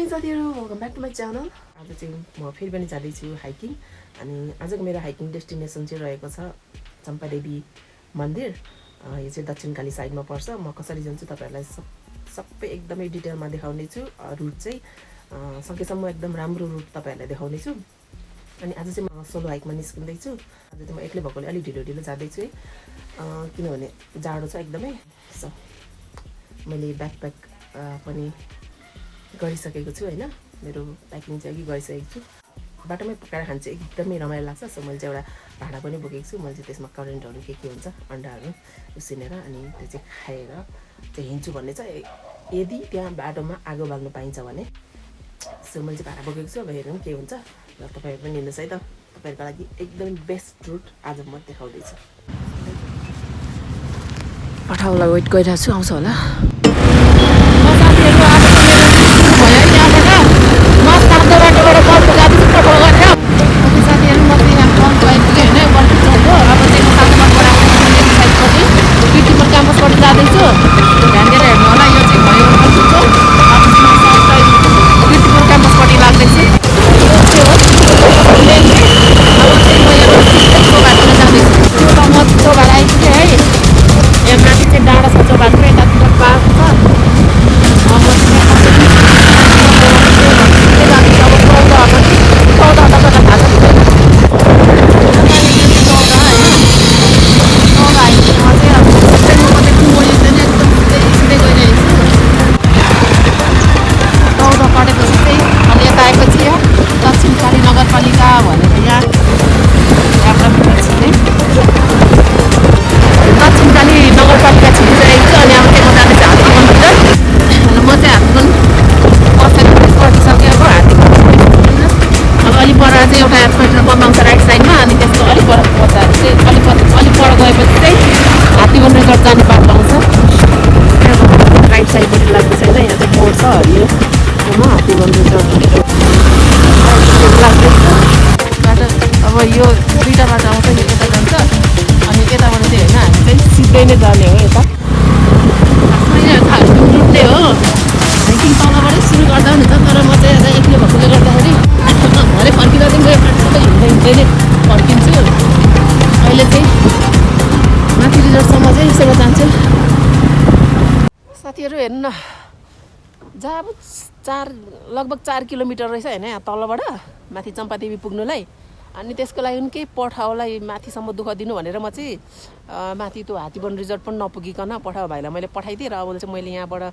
साथीहरु welcome back to my channel. आज चाहिँ म फेरि पनि जाँदैछु हाइकिङ। अनि आजको मेरो हाइकिङ डेस्टिनेसन चाहिँ रहेको छ चम्पादेवी मन्दिर। यो चाहिँ दक्षिणकाली साइडमा पर्छ। म कसरी जान्छु तपाईहरुलाई सबै एकदमै डिटेलमा देखाउने छु। रुट चाहिँ सकेसम्म एकदम राम्रो रुट तपाईहरुलाई देखाउने छु। अनि आज चाहिँ म सोलो हाइकमा निस्किँदै छु। आज चाहिँ म एक्लै भएकोले अलि ढिलो ढिलो जाँदै छु है, किनभने जाडो छ एकदमै। सो मैले ब्याकप्याक पनि गरिसकेको छु हैन, मेरो प्याकिङ चाहिँ अघि गरिसकेको छु। बाटोमै पकाएर खान चाहिँ एकदमै रमाइलो लाग्छ। सो मैले चाहिँ एउटा भाँडा पनि बोकेको छु। मैले चाहिँ त्यसमा करेन्टहरू के हुन्छ अन्डाहरू उसिनेर अनि त्यो चाहिँ खाएर चाहिँ हिँड्छु भन्ने छ, यदि त्यहाँ बाटोमा आगो बाल्नु पाइन्छ भने। सो मैले चाहिँ भाँडा बोकेको छु, अब हेरौँ के हुन्छ। र तपाईहरु पनि हिँड्नुहोस् है त, तपाईहरुको लागि एकदमै बेस्ट रुट आज म देखाउँदैछु। पठाउलाई वेट गरिरहेको छु, आउँछ होला। अब यो दुईटा बाटो आउँछ नि, यता जान्छ अनि यताबाट चाहिँ होइन हामी चाहिँ सिधै नै जाने हो। यता रुट्ने हो, हाइकिङ तलबाटै सुरु गर्दा हुन्छ। तर म चाहिँ यता एक्लै भएकोले गर्दाखेरि भरे फर्किँदा चाहिँ गयो सबै हिँड्दै हिँड्दै नै फर्किन्छु। अहिले चाहिँ माथि रिजोर्टसम्म चाहिँ यसो जान्छु। साथीहरू हेर्नु न, जहाँ अब लगभग 4 किलोमिटर रहेछ होइन यहाँ तलबाट माथि चम्पादेवी पुग्नुलाई। अनि त्यसको लागि केही पठाउलाई माथिसम्म दुःख दिनु भनेर म चाहिँ माथि त्यो हात्तीवन रिजोर्ट पनि नपुगिकन पठाउ भाइलाई मैले पठाइदिएँ। र अब चाहिँ मैले यहाँबाट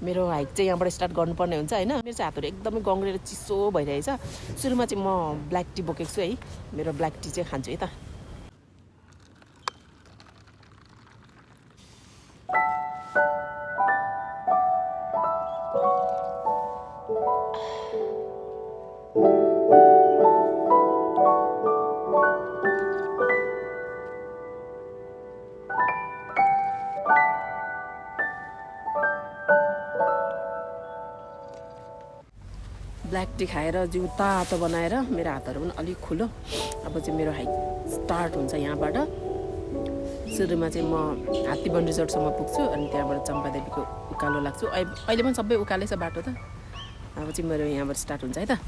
मेरो हाइक चाहिँ यहाँबाट स्टार्ट गर्नुपर्ने हुन्छ होइन। मेरो चाहिँ हातहरू एकदमै गङ्ग्रेर चिसो भइरहेछ। सुरुमा चाहिँ म ब्ल्याक टी बोकेको छु है, मेरो ब्ल्याक टी चाहिँ खान्छु है त। ब्ल्याक टी खाएर जिउ तातो बनाएर मेरो हातहरू पनि अलिक खुलो। अब चाहिँ मेरो हाइक स्टार्ट हुन्छ यहाँबाट। सुरुमा चाहिँ म हात्तीवन रिजोर्टसम्म पुग्छु अनि त्यहाँबाट चम्पादेवीको उकालो लाग्छु। अहिले पनि सबै उकालै छ बाटो त। अब चाहिँ मेरो यहाँबाट स्टार्ट हुन्छ है त।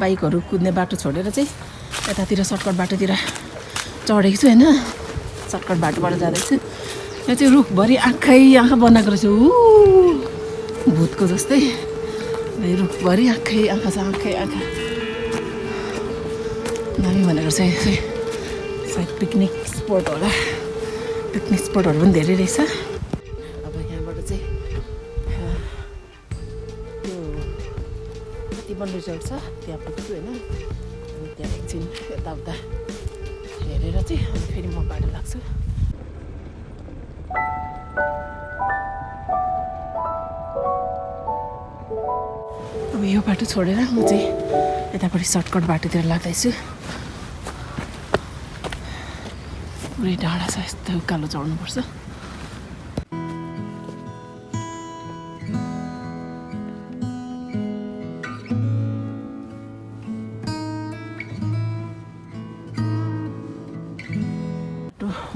बाइकहरू कुद्ने बाटो छोडेर चाहिँ यतातिर सर्टकट बाटोतिर चढेको छु होइन। सर्टकट बाटोबाट जाँदैछु। यो चाहिँ रुखभरि आँखा बनाएको रहेछ, भूतको जस्तै। रुखभरि आँखा छ, आँखा दामी भनेको चाहिँ सायद पिकनिक स्पोट होला। पिकनिक स्पोटहरू पनि धेरै रहेछ। अब यहाँबाट चाहिँ त्यो हात्तीवन रिजोर्ट छ त्यहाँ पुग्छु होइन। अनि त्यहाँ एकछिन यताउता हेरेर चाहिँ अनि फेरि म बाटो लाग्छु। अब यो बाटो छोडेर म चाहिँ यतापट्टि सर्टकट बाटोतिर लाग्दैछु। पुरै डाँडा छ, यस्तो उकालो चढ्नुपर्छ।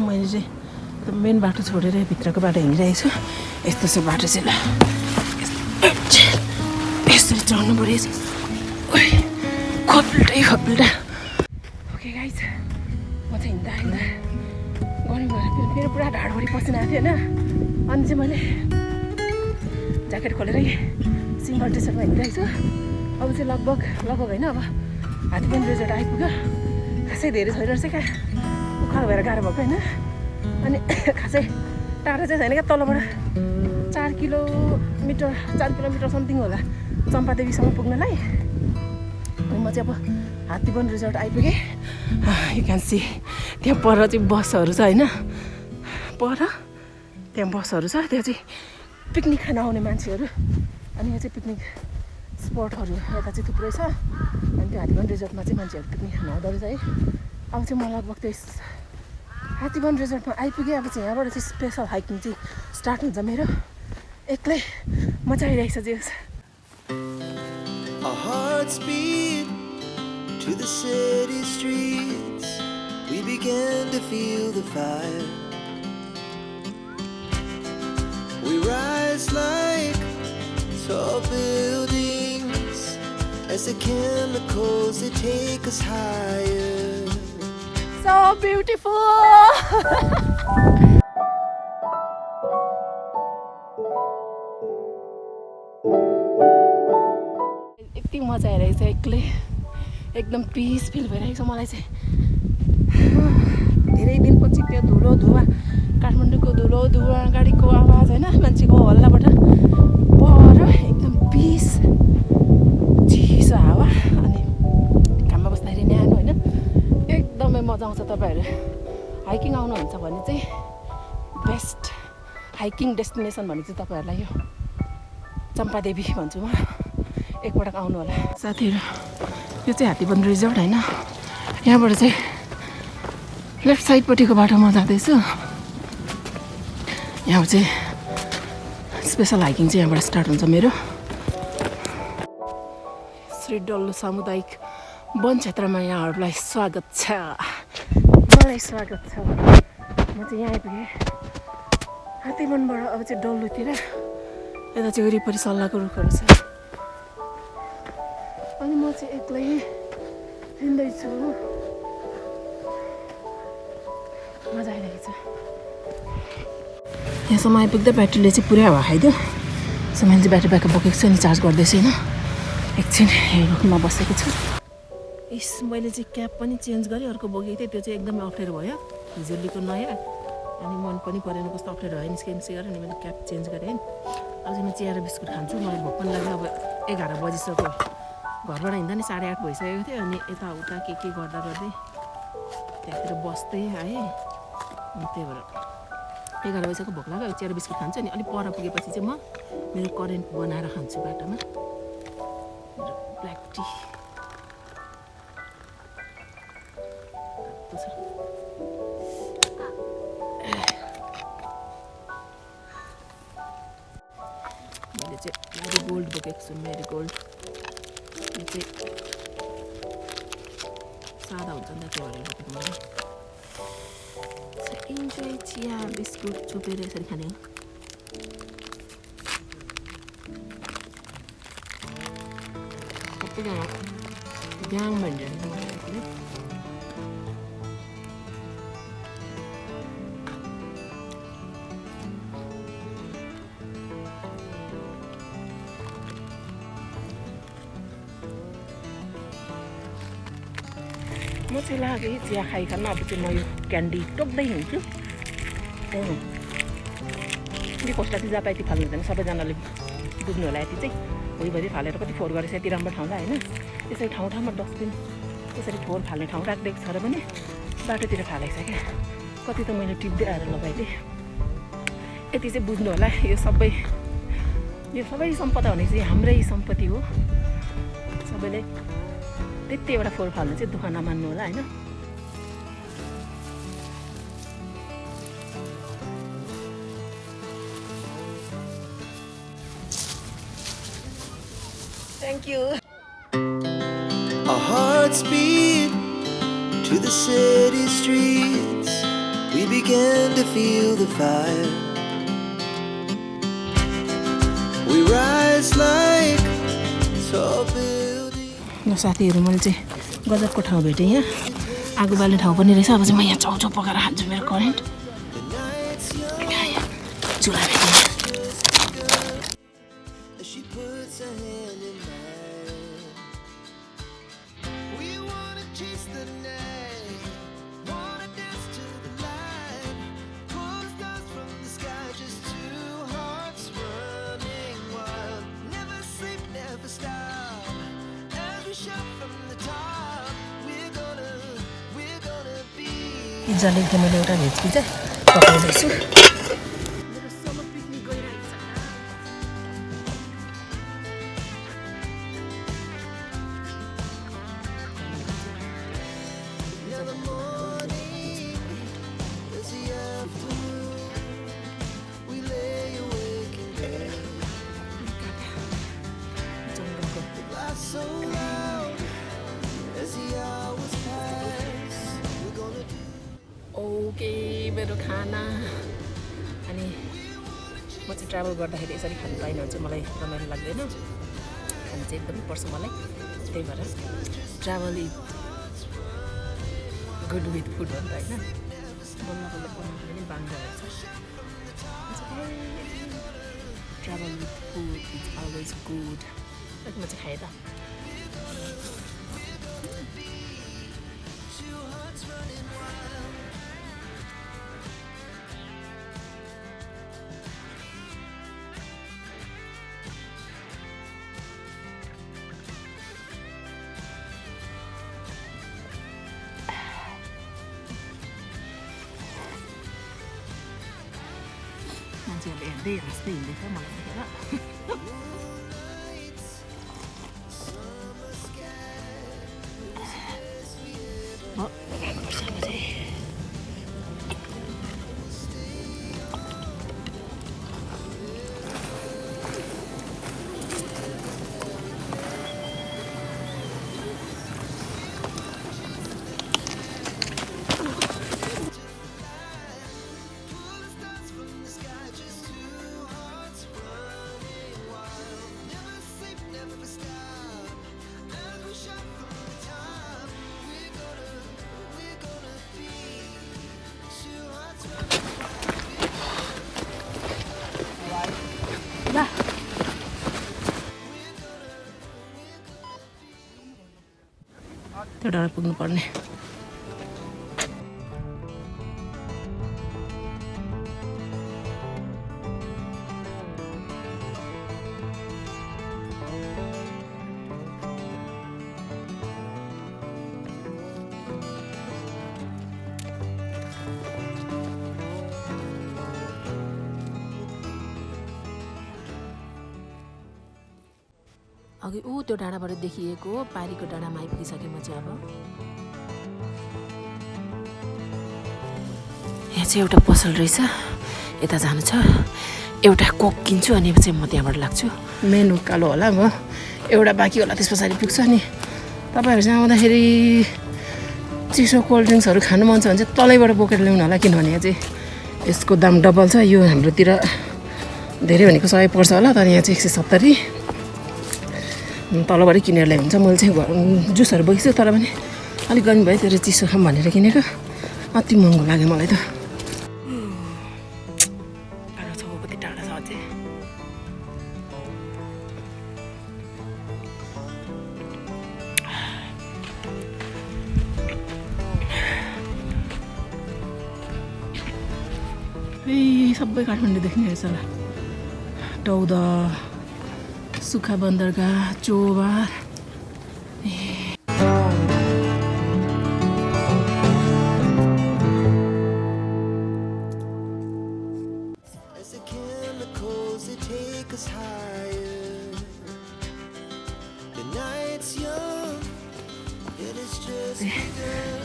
मैले चाहिँ मेन बाटो छोडेर भित्रको बाटो हिँडिरहेको छु यस्तो छ बाटो चाहिँ ल यसरी चढ्नु पऱ्यो खप्पिल्टा ओके गाइस म चाहिँ हिँड्दा गर्नु गएर मेरो पुरा ढाडभरि पसिना आएको थियो होइन अनि चाहिँ मैले ज्याकेट खोलेरै सिम्पल टी सर्टमा हिँडिरहेको छु अब चाहिँ लगभग होइन अब हात्तीबन रिजोर्ट आइपुग्यो खासै धेरै छैन रहेछ क्या उखालो भएर गाह्रो भएको होइन अनि खासै टाढा चाहिँ छैन क्या तलबाट 4 किलोमिटर समथिङ होला चम्पादेवीसम्म पुग्नलाई अनि म चाहिँ अब हात्तीबन रिजोर्ट आइपुगेँ यु क्यान सी त्यहाँ पर चाहिँ बसहरू छ होइन पर त्यहाँ बसहरू छ त्यहाँ चाहिँ पिकनिक खान आउने मान्छेहरू अनि यहाँ चाहिँ पिकनिक स्पटहरू यता चाहिँ थुप्रै छ अनि त्यो हात्तीबन रिजोर्टमा चाहिँ मान्छेहरू पिकनिक खान आउँदो रहेछ है अब चाहिँ म लगभग त्यो हात्तीबन रिजोर्टमा आइपुगेँ अब चाहिँ यहाँबाट चाहिँ स्पेसल हाइकिङ चाहिँ स्टार्ट हुन्छ मेरो एक्लै मजा आइरहेको छ जे Our hearts beat to the city streets. We began to feel the fire. We rise like tall buildings as the chemicals they take us higher. So beautiful. यति मजा आइरहेको छ एक्लै एकदम पिस फिल भइरहेको छ मलाई चाहिँ धेरै दिनपछि त्यो धुलो धुवा काठमाडौँको धुलो धुवा गाडीको आवाज होइन मान्छेको हल्लाबाट पर एकदम पिस चिसो हावा अनि घाममा बस्दाखेरि न्यानो होइन एकदमै मजा आउँछ तपाईँहरू हाइकिङ आउनुहुन्छ भने चाहिँ बेस्ट हाइकिङ डेस्टिनेसन भने चाहिँ तपाईँहरूलाई यो चम्पादेवी भन्छु म एकपटक आउनु होला साथीहरू यो चाहिँ हात्तीबन रिजोर्ट होइन यहाँबाट चाहिँ लेफ्ट साइडपट्टिको बाटोमा जाँदैछु यहाँ चाहिँ स्पेसल हाइकिङ चाहिँ यहाँबाट स्टार्ट हुन्छ मेरो श्री डल्लो सामुदायिक वन क्षेत्रमा यहाँहरूलाई स्वागत छ मलाई स्वागत छ म चाहिँ यहाँ आइपुगेँ हात्तीबनबाट अब चाहिँ डल्लोतिर यता चाहिँ वरिपरि सल्लाहको रुखहरू छ अनि म चाहिँ एक्लै हिँड्दैछु मजा आइरहेको छ यहाँसम्म आइपुग्दा ब्याट्रीले चाहिँ पुरै हावा खाइदियो सो मैले चाहिँ ब्याट्री ब्याकअप बोकेको छु अनि चार्ज गर्दैछु होइन एकछिन रुखमा बसेको छु इस मैले चाहिँ क्याप पनि चेन्ज गरेँ अर्को बोकेको थिएँ त्यो चाहिँ एकदमै अप्ठ्यारो भयो झुलीको नयाँ अनि मन पनि परेन कस्तो अप्ठ्यारो भयो निस्के गरेँ अनि मैले क्याप चेन्ज गरेँ अब चाहिँ म चिया र बिस्कुट खान्छु मलाई भोक पनि लाग्यो अब 11 बजिसक्यो घरबाट हिँड्दा नि 8:30 भइसकेको थियो अनि यताउता के गर्दा गर्दै त्यहाँतिर बस्दै आएँ अनि त्यही भएर 11 बजीसक्यो भोक लाग्यो चिया र बिस्कुट खान्छु अनि अलिक पर पुगेपछि चाहिँ म मेरो करेन्ट बनाएर खान्छु बाटोमा ब्ल्याक टी मैले चाहिँ मेरीगोल्ड बोकेको छु मेरीगोल्ड यो चाहिँ सादा हुन्छ नि त त्यो भएर बोकेको मैले इन्जोय चिया बिस्कुट चुपेर यसरी खाने हो सबैजना ग्याङ भन्छ म चाहिँ लाग्यो चिया खाइकन अब चाहिँ म यो क्यान्डी टोक्दै हिँड्छु यदि कसलाई चाहिँ जापायती फाल्नु हुँदैन सबैजनाले बुझ्नु होला यति चाहिँ भुइँभरि फालेर कति फोहोर गरेछ यति राम्रो ठाउँमा होइन त्यसरी ठाउँमा डस्टबिन त्यसरी फोहोर फाल्ने ठाउँ राखिदिएको छ र पनि बाटोतिर फालेको छ क्या कति त मैले टिप्दै आएर लगाइदिएँ यति चाहिँ बुझ्नु होला यो सबै सम्पदा भने चाहिँ हाम्रै सम्पत्ति हो सबैले त्यति एउटा फोहोर फाल्नु चाहिँ दुःख नमान्नु होला होइन thank you Our hearts beat to the city streets. we began to feel the fire. We rise like tall buildings. ल साथीहरू मैले चाहिँ गजबको ठाउँ भेटेँ यहाँ आगो बाल्ने ठाउँ पनि रहेछ अब चाहिँ म यहाँ चाउचाउ पकाएर खान्छु मेरो करेन्ट चुला भेटेँ She puts her hand in mine. We wanna chase the night, wanna dance to the light, pull the stars from the sky, just two hearts running wild. Never sleep, never stop. As we shout from the top, we're gonna be. Pizza लेख्दा मैले एउटा veg pizza पकाउँदैछु The morning is the afternoon. We lay awake in bed. Laugh so loud as the hours pass. We're gonna do. Okay मेरो खाना अनि म चाहिँ travel गर्दाखेरि यसरी खानु पाइनँ भने चाहिँ मलाई रमाइलो लाग्दैन खानु चाहिँ एकदमै पर्छ मलाई त्यही भएर travel is good with food हो नि त होइन बल्ल बल्ल बनाउनु पनि बाङ्गो रहेछ travel with food is always good म चाहिँ खाएँ त मान्छेहरूले हेर्दै हाँस्दै हिँड्दैछ मलाई देखेर त्यो डाँडा पुग्नु पर्ने अघि त्यो डाँडाबाट देखिएको पारीको डाँडामा आइपुगिसकेँ म चाहिँ अब यहाँ चाहिँ एउटा पसल रहेछ यता जानु छ एउटा कोक किन्छु अनि चाहिँ म त्यहाँबाट लाग्छु मेन उकालो होला म एउटा बाँकी होला त्यस पछाडि पुग्छ नि तपाईँहरू चाहिँ आउँदाखेरि चिसो कोल्ड ड्रिङ्क्सहरू खानु मन छ भने चाहिँ तलैबाट बोकेर ल्याउनु होला किनभने यहाँ चाहिँ यसको दाम डबल छ यो हाम्रोतिर धेरै भनेको 100 पर्छ होला तर यहाँ चाहिँ 170 तलबाटै किनेर ल्याइ हुन्छ मैले चाहिँ जुसहरू बोकेछु तर पनि अलिक गर्मी भयो त्यो चिसो खाम भनेर किनेको अति महँगो लाग्यो मलाई त कति टाढा छ अझै सबै काठमाडौँ देख्ने रहेछ होला टौदा सुखा बन्दरगाह चोबार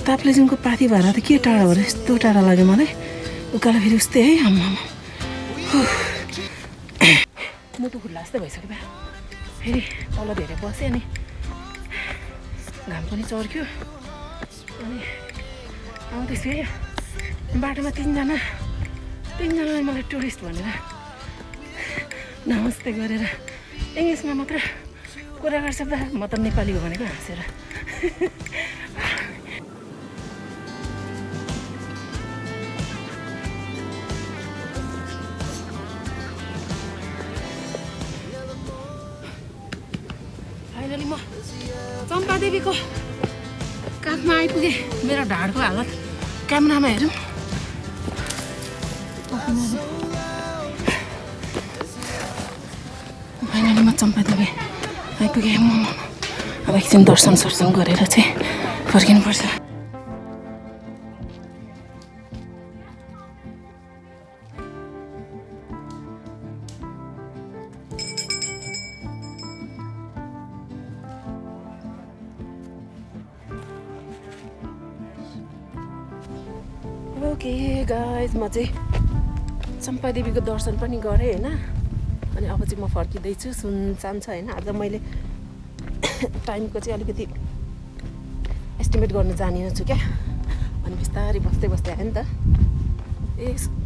ताप्लेजुङको पाथी भाडा त के टाढा भएर यस्तो टाढा लाग्यो मलाई उकालो फेरि उस्तै है आम्मा मुटु खुल्ला जस्तै भइसक्यो बा फेरि तल धेरै बसेँ अनि घाम पनि चर्क्यो अनि आउँदैछु है बाटोमा तिनजनाले मलाई टुरिस्ट भनेर नमस्ते गरेर इङ्ग्लिसमा मात्र कुरा गर्छ बा म त नेपाली हो भनेको हाँसेर फाइनली म चम्पादेवीको काखमा आइपुगेँ मेरो ढाडको हालत क्यामेरामा हेरौँ फाइनली म चम्पादेवी आइपुगेँ अब एकछिन दर्शन गरेर चाहिँ फर्किनुपर्छ ओके गाइज म चाहिँ चम्पादेवीको दर्शन पनि गरेँ होइन अनि अब चाहिँ म फर्किँदैछु सुनसान छ होइन आज मैले टाइमको चाहिँ अलिकति एस्टिमेट गर्न जानिनछु क्या अनि बिस्तारै बस्दै आयो नि त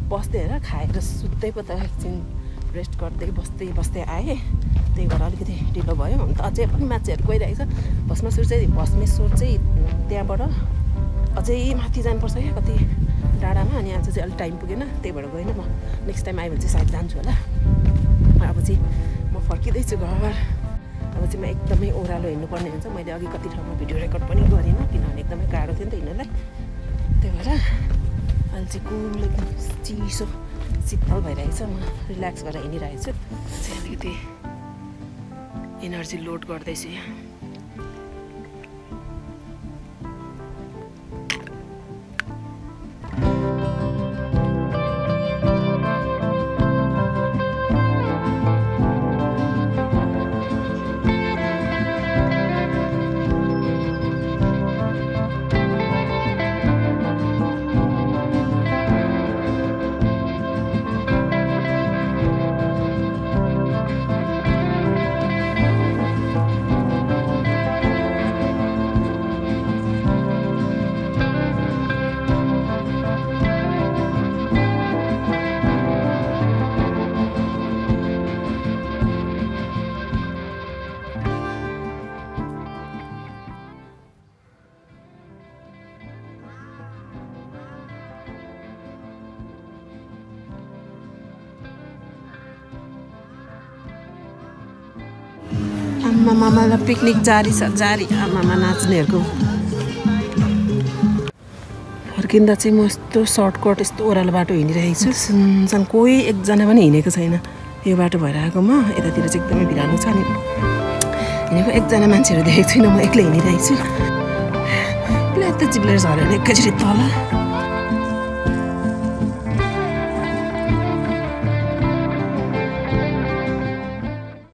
बस्दै हेर खाएर सुत्दै पो त एकछिन रेस्ट गर्दै बस्दै आएँ त्यही भएर अलिकति ढिलो भयो अन्त अझै पनि मान्छेहरू गइरहेको छ भस्मेश्वर चाहिँ त्यहाँबाट अझै माथि जानुपर्छ क्या कति डाँडामा अनि आज चाहिँ अलिक टाइम पुगेन त्यही भएर गएन म नेक्स्ट टाइम आयो भने चाहिँ सायद जान्छु होला अब चाहिँ म फर्किँदैछु घर अब चाहिँ म एकदमै ओह्रालो हिँड्नुपर्ने हुन्छ मैले अघि कति ठाउँमा भिडियो रेकर्ड पनि गरिनँ किनभने एकदमै गाह्रो थियो नि त हिँड्नलाई त्यही भएर अहिले चाहिँ कुल एकदम चिसो शीतल भइरहेको छ म रिल्याक्स गरेर हिँडिरहेको छु चाहिँ अलिकति एनर्जी लोड गर्दैछु यहाँ आमामालाई पिकनिक जारी छ आमामा नाच्नेहरूको फर्किँदा चाहिँ म यस्तो सर्टकट यस्तो ओह्रालो बाटो हिँडिरहेको छु सुनसान कोही एकजना पनि हिँडेको छैन यो बाटो भएर आएकोमा यतातिर चाहिँ एकदमै भिरालो छ अनि हिँडेको एकजना मान्छेहरू देखेको छुइनँ म एक्लै हिँडिरहेको छु प्लाट त चिप्लेर झऱ्यो भने एकैचोटि तल